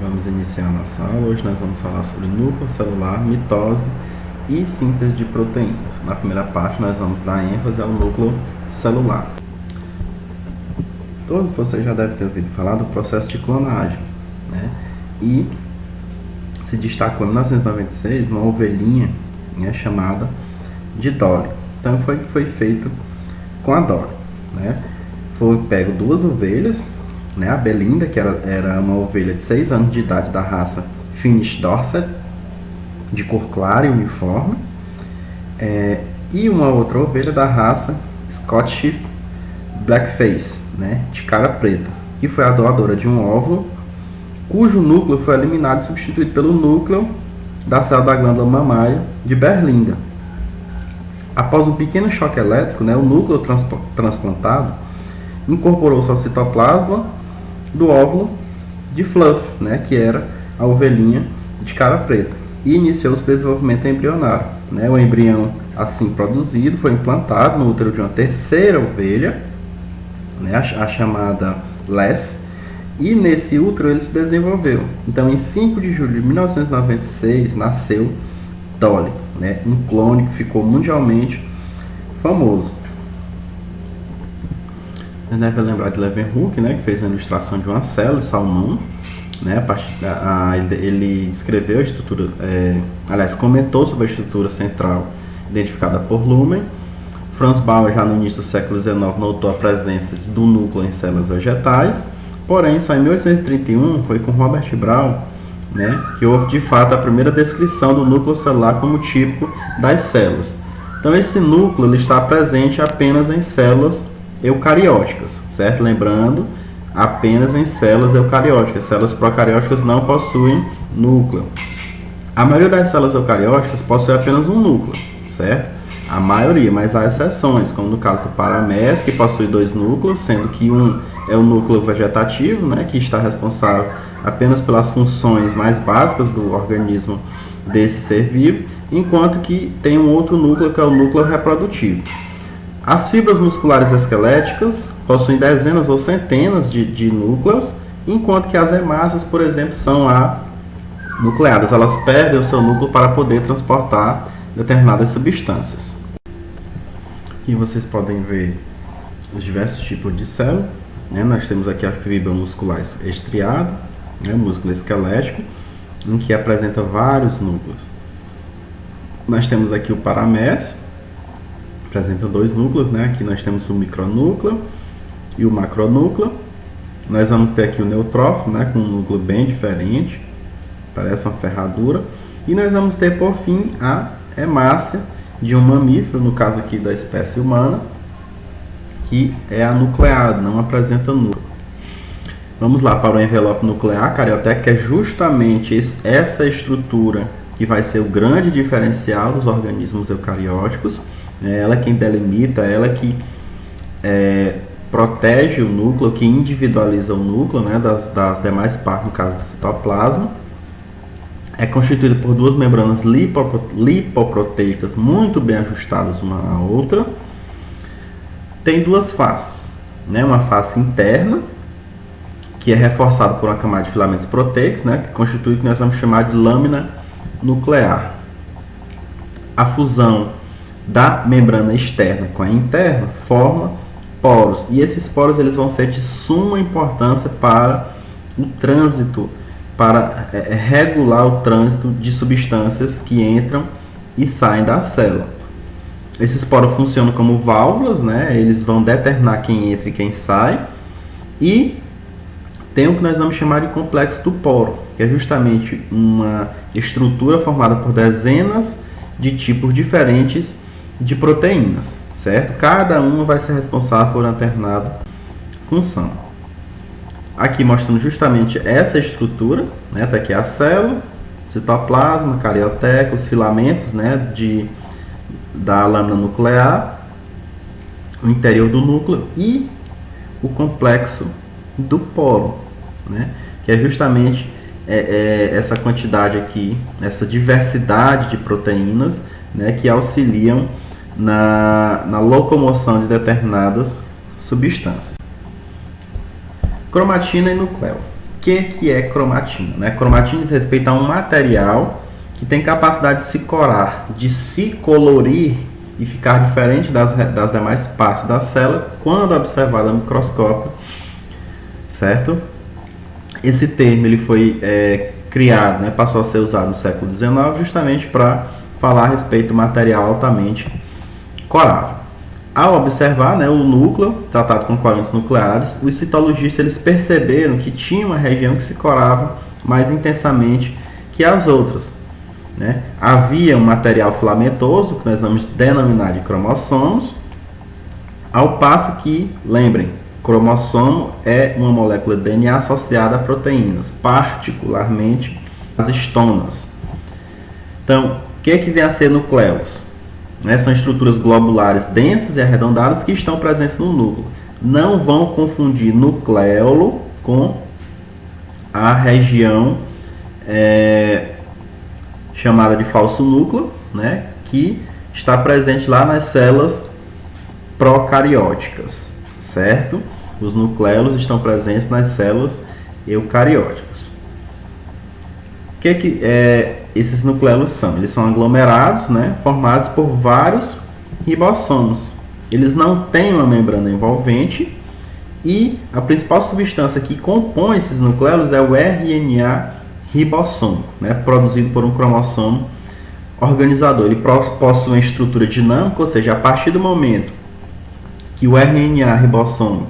Vamos iniciar a nossa aula. Hoje nós vamos falar sobre núcleo celular, mitose e síntese de proteínas. Na primeira parte nós vamos dar ênfase ao núcleo celular. Todos vocês já devem ter ouvido falar do processo de clonagem, né? E se destacou em 1996 uma ovelhinha, né, chamada de Dolly. Então foi feito com a Dolly, né? Foi pego duas ovelhas, né, a Belinda, que era uma ovelha de 6 anos de idade da raça Finnish Dorset, de cor clara e uniforme, e uma outra ovelha da raça Scottish Blackface, né, de cara preta, que foi a doadora de um óvulo, cujo núcleo foi eliminado e substituído pelo núcleo da célula da glândula mamária de Berlinda. Após um pequeno choque elétrico, né, o núcleo transplantado incorporou-se ao citoplasma do óvulo de Fluff, né, que era a ovelhinha de cara preta, e iniciou-se o desenvolvimento embrionário, né. O embrião assim produzido foi implantado no útero de uma terceira ovelha, né, a chamada Les, e nesse útero ele se desenvolveu. Então, em 5 de julho de 1996 nasceu Dolly, né, um clone que ficou mundialmente famoso. Você deve lembrar de Leeuwenhoek, né, que fez a ilustração de uma célula de salmão, né, ele descreveu a estrutura, comentou sobre a estrutura central identificada por Luhmann. Franz Bauer, já no início do século XIX, notou a presença do núcleo em células vegetais, porém, só em 1831 foi com Robert Brown, né, que houve de fato a primeira descrição do núcleo celular como tipo das células. Então, esse núcleo ele está presente apenas em células eucarióticas, certo? Lembrando, apenas em células eucarióticas. Células procarióticas não possuem núcleo. A maioria das células eucarióticas possui apenas um núcleo, certo? A maioria, mas há exceções, como no caso do Paramés, que possui 2 núcleos, sendo que um é o núcleo vegetativo, né, que está responsável apenas pelas funções mais básicas do organismo desse ser vivo, enquanto que tem um outro núcleo, que é o núcleo reprodutivo. As fibras musculares esqueléticas possuem dezenas ou centenas de núcleos, enquanto que as hemácias, por exemplo, são anucleadas. Elas perdem o seu núcleo para poder transportar determinadas substâncias. Aqui vocês podem ver os diversos tipos de célula, né? Nós temos aqui a fibra muscular estriada, né, músculo esquelético, em que apresenta vários núcleos. Nós temos aqui o paramécio, apresenta 2 núcleos, né? Aqui nós temos o micronúcleo e o macronúcleo. Nós vamos ter aqui o neutrófilo, né, com um núcleo bem diferente, parece uma ferradura. E nós vamos ter, por fim, a hemácia de um mamífero, no caso aqui da espécie humana, que é anucleado, não apresenta núcleo. Vamos lá para o envelope nuclear carioteca, que é justamente essa estrutura que vai ser o grande diferencial dos organismos eucarióticos. Ela é quem delimita, ela é que protege o núcleo, que individualiza o núcleo, né, das demais partes, no caso do citoplasma. É constituído por 2 membranas lipoproteicas muito bem ajustadas uma à outra. Tem 2 faces, né, uma face interna, que é reforçada por uma camada de filamentos proteicos, né, que constitui o que nós vamos chamar de lâmina nuclear. A fusão da membrana externa com a interna forma poros, e esses poros eles vão ser de suma importância para o trânsito, para regular o trânsito de substâncias que entram e saem da célula. Esses poros funcionam como válvulas, né? Eles vão determinar quem entra e quem sai, e tem o que nós vamos chamar de complexo do poro, que é justamente uma estrutura formada por dezenas de tipos diferentes de proteínas, certo? Cada uma vai ser responsável por uma determinada função. Aqui mostrando justamente essa estrutura, né? Tá aqui a célula, citoplasma, carioteca, os filamentos, né, da lâmina nuclear, o interior do núcleo e o complexo do poro, né? Que é justamente essa quantidade aqui, essa diversidade de proteínas, né, que auxiliam na locomoção de determinadas substâncias. Cromatina e núcleo. que é cromatina? Né? Cromatina diz respeito a um material que tem capacidade de se corar, de se colorir e ficar diferente das demais partes da célula quando observada no microscópio, certo? Esse termo ele foi criado, né, passou a ser usado no século XIX justamente para falar a respeito do material altamente corável. Ao observar, né, o núcleo tratado com corantes nucleares, os citologistas eles perceberam que tinha uma região que se corava mais intensamente que as outras. Né? Havia um material filamentoso, que nós vamos denominar de cromossomos, ao passo que, lembrem, cromossomo é uma molécula de DNA associada a proteínas, particularmente as histonas. Então, o que vem a ser nucleus? Né? São estruturas globulares densas e arredondadas que estão presentes no núcleo. Não vão confundir nucleolo com a região chamada de falso núcleo, né, que está presente lá nas células procarióticas, certo? Os nucleolos estão presentes nas células eucarióticas. O que esses nucleolos são? Eles são aglomerados, né, formados por vários ribossomos. Eles não têm uma membrana envolvente e a principal substância que compõe esses nucleolos é o RNA ribossômico, né, produzido por um cromossomo organizador. Ele possui uma estrutura dinâmica, ou seja, a partir do momento que o RNA ribossômico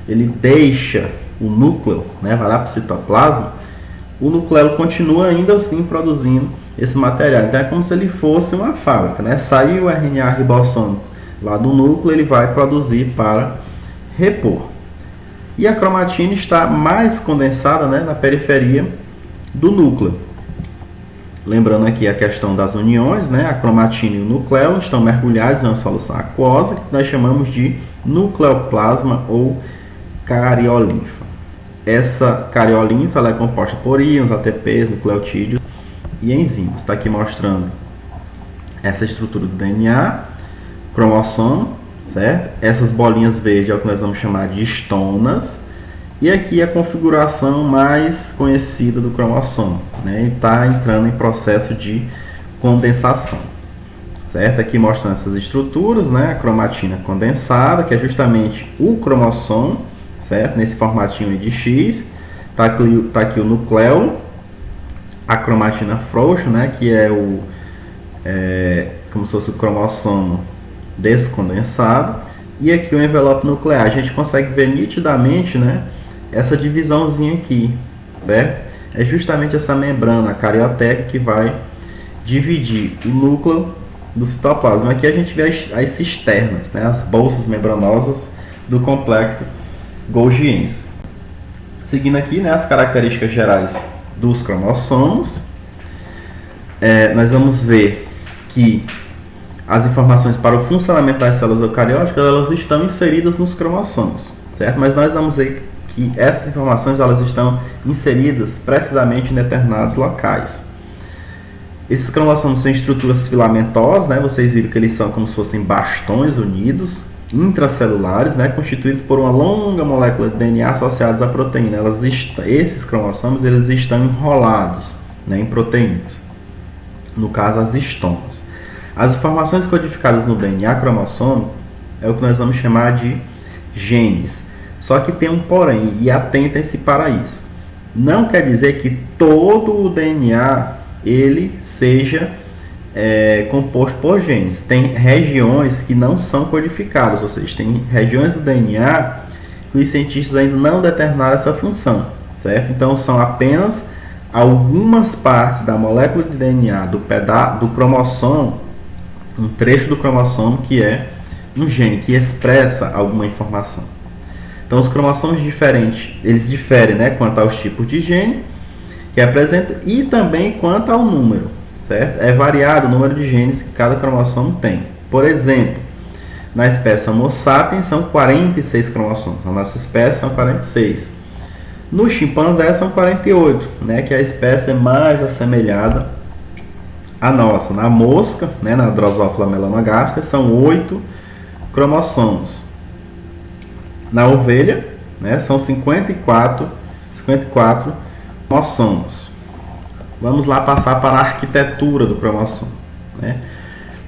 ele deixa o núcleo, né, vai lá para o citoplasma, o nucleolo continua ainda assim produzindo esse material. Então é como se ele fosse uma fábrica, né? Sai o RNA ribossômico lá do núcleo, ele vai produzir para repor. E a cromatina está mais condensada, né, na periferia do núcleo. Lembrando aqui a questão das uniões, né? A cromatina e o nucleolo estão mergulhados em uma solução aquosa que nós chamamos de nucleoplasma ou cariolinfa. Essa cariolinfa ela é composta por íons, ATPs, nucleotídeos e enzimas. Está aqui mostrando essa estrutura do DNA, cromossomo, certo? Essas bolinhas verdes é o que nós vamos chamar de histonas. E aqui a configuração mais conhecida do cromossomo, né? Está entrando em processo de condensação, certo? Aqui mostrando essas estruturas, né? A cromatina condensada, que é justamente o cromossomo, certo? Nesse formatinho de X. Tá aqui o nucleolo, a cromatina frouxa, né? Que é como se fosse o cromossomo descondensado. E aqui o envelope nuclear. A gente consegue ver nitidamente, né, essa divisãozinha aqui, certo? É justamente essa membrana carioteca que vai dividir o núcleo do citoplasma. Aqui a gente vê as cisternas, né, as bolsas membranosas do complexo golgiense. Seguindo aqui, né, as características gerais dos cromossomos, nós vamos ver que as informações para o funcionamento das células eucarióticas elas estão inseridas nos cromossomos, certo? Mas nós vamos ver que essas informações elas estão inseridas precisamente em determinados locais. Esses cromossomos são estruturas filamentosas, né? Vocês viram que eles são como se fossem bastões unidos, intracelulares, né? Constituídos por uma longa molécula de DNA associadas à proteína. Esses cromossomos eles estão enrolados, né, em proteínas, no caso as histonas. As informações codificadas no DNA cromossômico é o que nós vamos chamar de genes. Só que tem um porém, e atentem-se para isso. Não quer dizer que todo o DNA ele seja composto por genes. Tem regiões que não são codificadas, ou seja, tem regiões do DNA que os cientistas ainda não determinaram essa função, certo? Então são apenas algumas partes da molécula de DNA do cromossomo, um trecho do cromossomo que é um gene que expressa alguma informação. Então os cromossomos eles diferem, né, quanto aos tipos de gene que apresentam e também quanto ao número, certo? É variado o número de genes que cada cromossomo tem. Por exemplo, na espécie Homo sapiens são 46 cromossomos, na nossa espécie são 46. No chimpanzé são 48, né, que é a espécie mais assemelhada à nossa. Na mosca, né, na Drosophila melanogaster, são 8 cromossomos. Na ovelha, né, são 54 54 cromossomos. Vamos lá passar para a arquitetura do cromossomo, né?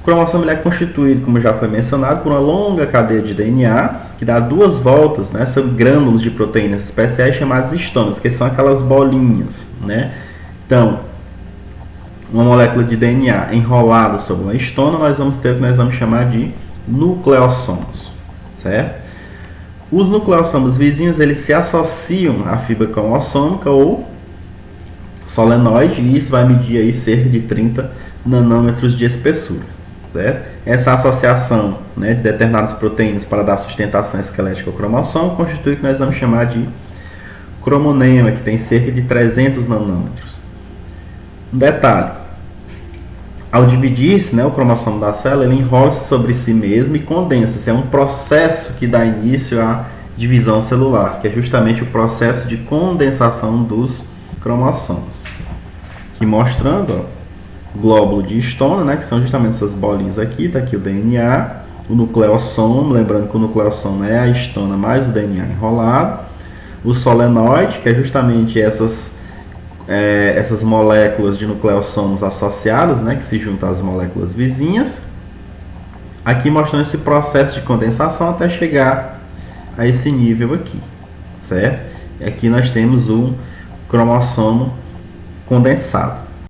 O cromossomo ele é constituído, como já foi mencionado, por uma longa cadeia de DNA que dá 2 voltas, né, sobre grânulos de proteínas especiais chamadas histonas, que são aquelas bolinhas, né? Então, uma molécula de DNA enrolada sobre uma histona, nós vamos ter o que nós vamos chamar de nucleossomos, certo? Os nucleossomos vizinhos eles se associam à fibra cromossômica ou solenoide, e isso vai medir aí cerca de 30 nanômetros de espessura, certo? Essa associação, né, de determinadas proteínas para dar sustentação esquelética ao cromossomo constitui o que nós vamos chamar de cromonema, que tem cerca de 300 nanômetros. Um detalhe: ao dividir-se, né, o cromossomo da célula, ele enrola-se sobre si mesmo e condensa-se. É um processo que dá início à divisão celular, que é justamente o processo de condensação dos cromossomos. Aqui mostrando, ó, o glóbulo de histona, né, que são justamente essas bolinhas aqui. Está aqui o DNA, o nucleossomo, lembrando que o nucleossomo é a histona mais o DNA enrolado. O solenoide, que é justamente essas moléculas de nucleossomos associadas, né, que se juntam às moléculas vizinhas. Aqui mostrando esse processo de condensação até chegar a esse nível aqui, certo? E aqui nós temos o cromossomo condensado.